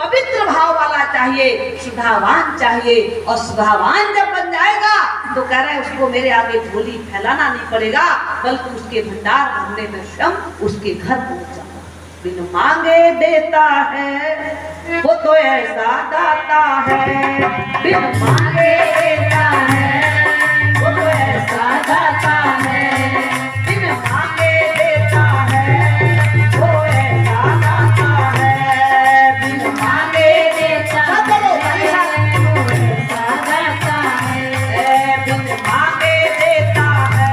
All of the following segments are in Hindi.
पवित्र भाव वाला चाहिए, शुद्धावान चाहिए। और शुद्धावान जब बन जाएगा तो कह रहे हैं उसको मेरे आगे झोली फैलाना नहीं पड़ेगा, बल्कि उसके भंडार भरने में स्वयं उसके घर पहुंच जाऊंगा। बिन मांगे देता है वो तो ऐसा दाता है, बिन मांगे देता है वो तो ऐसा दाता है, बिन मांगे देता है वो ऐसा दाता है, बिन मांगे देता है वो ऐसा दाता है, बिन मांगे देता है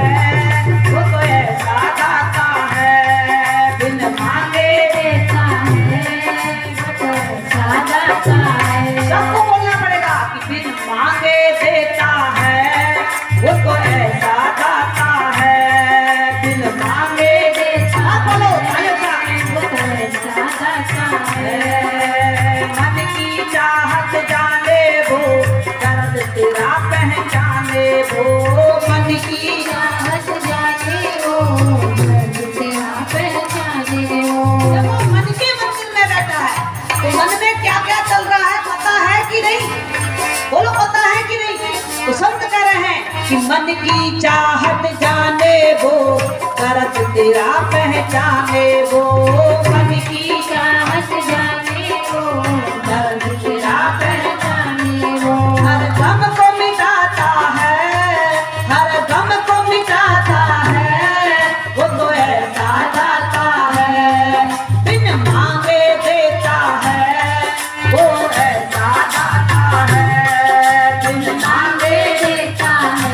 वो तो ऐसा दाता है, बिन मांगे देता है वो तो ऐसा दाता है। सबको बोलना पड़ेगा कि बिन मांगे देता है वो तो ऐसा दाता है, बिन मांगे देता बोलो वो तो ऐसा दाता है। मन की चाहत जाने वो दर्द तेरा पहचाने वो, मन की चाहत जाने वो दर्द तेरा पहचाने वो। जब वो मन के मंदिर में बैठा है तो मन में क्या क्या चल रहा है पता है कि नहीं? बोलो पता है कि नहीं? तो संत कह रहे हैं कि मन की चाहत जाने वो दर्द तेरा पहचाने वो, मन की चाहत जाने वो दर्द तेरा पहचाने वो। हर गम को मिटाता है, हर गम को मिटाता है वो तो ऐसा दाता है, बिन मांगे देता है वो ऐसा दाता है, बिन मांगे देता है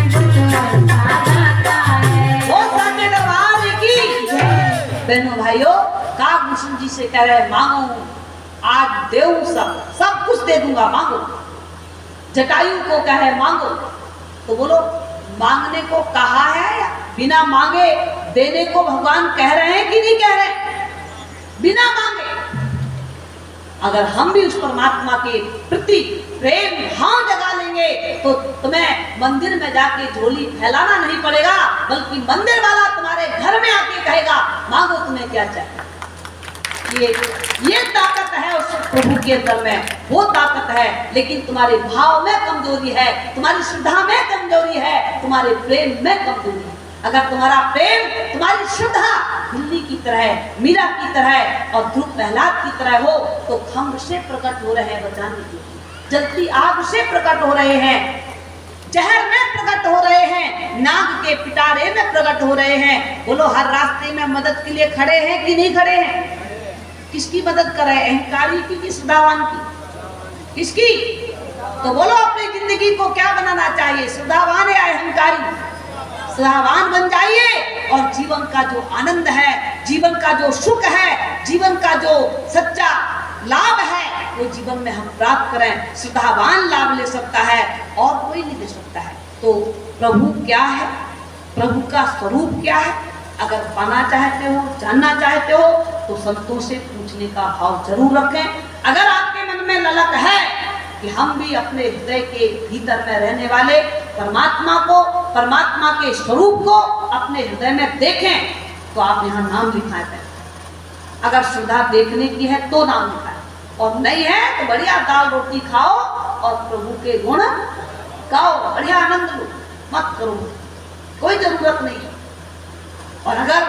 वो तो ऐसा दाता है। वो सामने दरबार की बहनों भाइयों, कागभूषण जी से कह रहे मांगो आज देव सब कुछ दे दूंगा, मांगो। जटायु को कहे मांगो, तो बोलो मांगने को कहा है या बिना मांगे देने को भगवान कह रहे हैं कि नहीं कह रहे? बिना मांगे। अगर हम भी उस परमात्मा के प्रति प्रेम भाव जगा लेंगे तो तुम्हें मंदिर में जाके झोली फैलाना नहीं पड़ेगा, बल्कि मंदिर वाला तुम्हारे घर में आके कहेगा मांगो तुम्हें क्या चाहिए। ये ताकत है उस प्रभु के अंदर में, वो ताकत है। लेकिन तुम्हारे भाव में कमजोरी है, तुम्हारी श्रद्धा में कमजोरी है, तुम्हारे प्रेम में कमजोरी है। अगर तुम्हारा प्रेम, तुम्हारी श्रद्धा दिल्ली की तरह, मीरा की तरह और ध्रुव प्रहलाद की तरह हो तो खम्भ से प्रकट हो रहे हैं बचाने के लिए, जलती आग से प्रकट हो रहे हैं, जहर में प्रकट हो रहे हैं, नाग के पिटारे में प्रकट हो रहे हैं। बोलो हर रास्ते में मदद के लिए खड़े हैं कि नहीं खड़े हैं? किसकी मदद करे? अहंकारी की कि श्रद्धावान की? किसकी? तो बोलो अपनी जिंदगी को क्या बनाना चाहिए, श्रद्धावान या अहंकारी? श्रद्धावान बन जाइए और जीवन का जो आनंद है, जीवन का जो सुख है, जीवन का जो सच्चा लाभ है वो जीवन में हम प्राप्त करें। श्रद्धावान लाभ ले सकता है और कोई नहीं ले सकता है। तो प्रभु क्या है, प्रभु का स्वरूप क्या है, अगर पाना चाहते हो, जानना चाहते हो तो संतों से पूछने का भाव जरूर रखें। अगर आपके मन में ललक है कि हम भी अपने हृदय के भीतर में रहने वाले परमात्मा को, परमात्मा के स्वरूप को अपने हृदय में देखें तो आप यहाँ नाम लिखाए। अगर श्रद्धा देखने की है तो नाम लिखाए, और नहीं है तो बढ़िया दाल रोटी खाओ और प्रभु के गुण गाओ, बढ़िया आनंद लो, मत करो, कोई जरूरत नहीं है। और अगर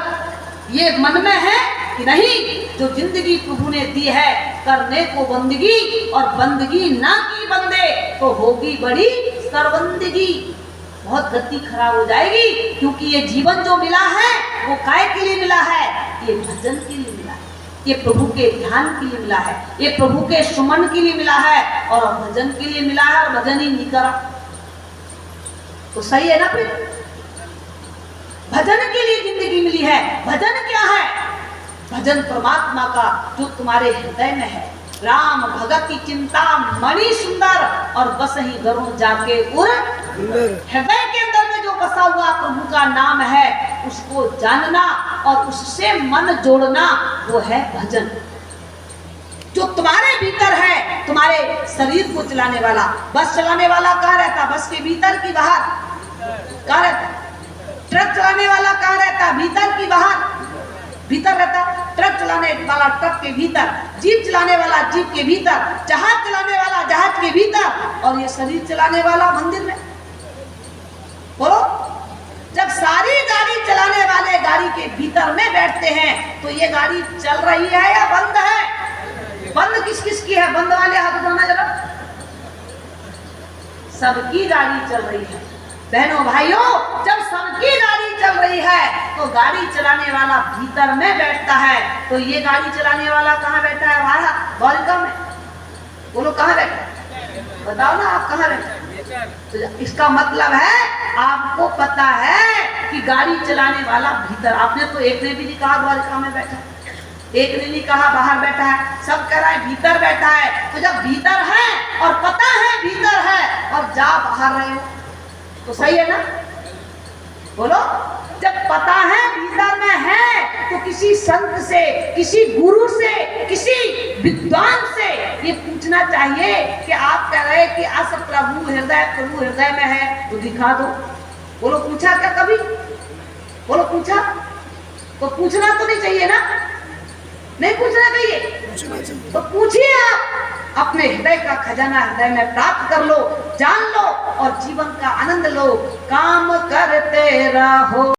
ये मन में है कि नहीं, जो जिंदगी प्रभु ने दी है करने को बंदगी, और बंदगी ना की बंदे तो होगी बड़ी सर्वंदगी, बहुत गति खराब हो जाएगी। क्योंकि ये जीवन जो मिला है वो काय के लिए मिला है? ये भजन के लिए मिला है, ये प्रभु के ध्यान के लिए मिला है, ये प्रभु के सुमन के लिए मिला है, और भजन के लिए मिला है। और भजन ही नहीं करा तो सही है ना? फिर भजन के लिए जिंदगी मिली है। भजन क्या है? भजन परमात्मा का जो तुम्हारे हृदय में है। राम भगत की चिंता मणि सुंदर, और बस ही घरों जाके उर हृदय के अंदर में जो बसा हुआ प्रभु का नाम है उसको जानना और उससे मन जोड़ना, वो है भजन। जो तुम्हारे भीतर है, तुम्हारे शरीर को चलाने वाला, बस चलाने वाला कहाँ रहता? बस के भीतर की बाहर? कहाँ रहता? ट्रक चलाने वाला कहाँ रहता? भीतर की बाहर? भीतर रहता। ट्रक चलाने वाला ट्रक के भीतर, जीप चलाने वाला जीप के भीतर, जहाज चलाने वाला जहाज के भीतर, और ये शरीर चलाने वाला मंदिर में। बोलो, जब सारी गाड़ी चलाने वाले गाड़ी के भीतर में बैठते हैं तो ये गाड़ी चल रही है या बंद है? बंद किस किस की है? बंद वाले हाथ उठाना जरा। सबकी गाड़ी चल रही है। बहनों भाइयों, जब सबकी गाड़ी चल रही है तो गाड़ी चलाने वाला भीतर में बैठता है, तो ये गाड़ी चलाने वाला कहाँ बैठा है? हमारा द्वारिका में। बोलो कहाँ बैठा? बताओ ना, आप कहाँ बैठे? तो इसका मतलब है आपको पता है कि गाड़ी चलाने वाला भीतर। आपने तो एक ने भी नहीं कहा द्वारिका में बैठा, एक ने नहीं कहा बाहर बैठा है, सब कह रहा है भीतर बैठा है। तो जब भीतर है और पता है भीतर है और जा बाहर रहे हो तो सही है ना? बोलो, जब पता है भीतर में है तो किसी संत से, किसी गुरु से, किसी विद्वान से ये पूछना चाहिए कि आप कह रहे कि अस प्रभु हृदय में है तो दिखा दो। बोलो, पूछा क्या कभी? बोलो, पूछा? तो पूछना तो नहीं चाहिए ना? नहीं पूछना चाहिए तो पूछिए। आप अपने हृदय का खजाना हृदय में प्राप्त कर लो, जान लो और जीवन का आनंद लो। काम करते रहो।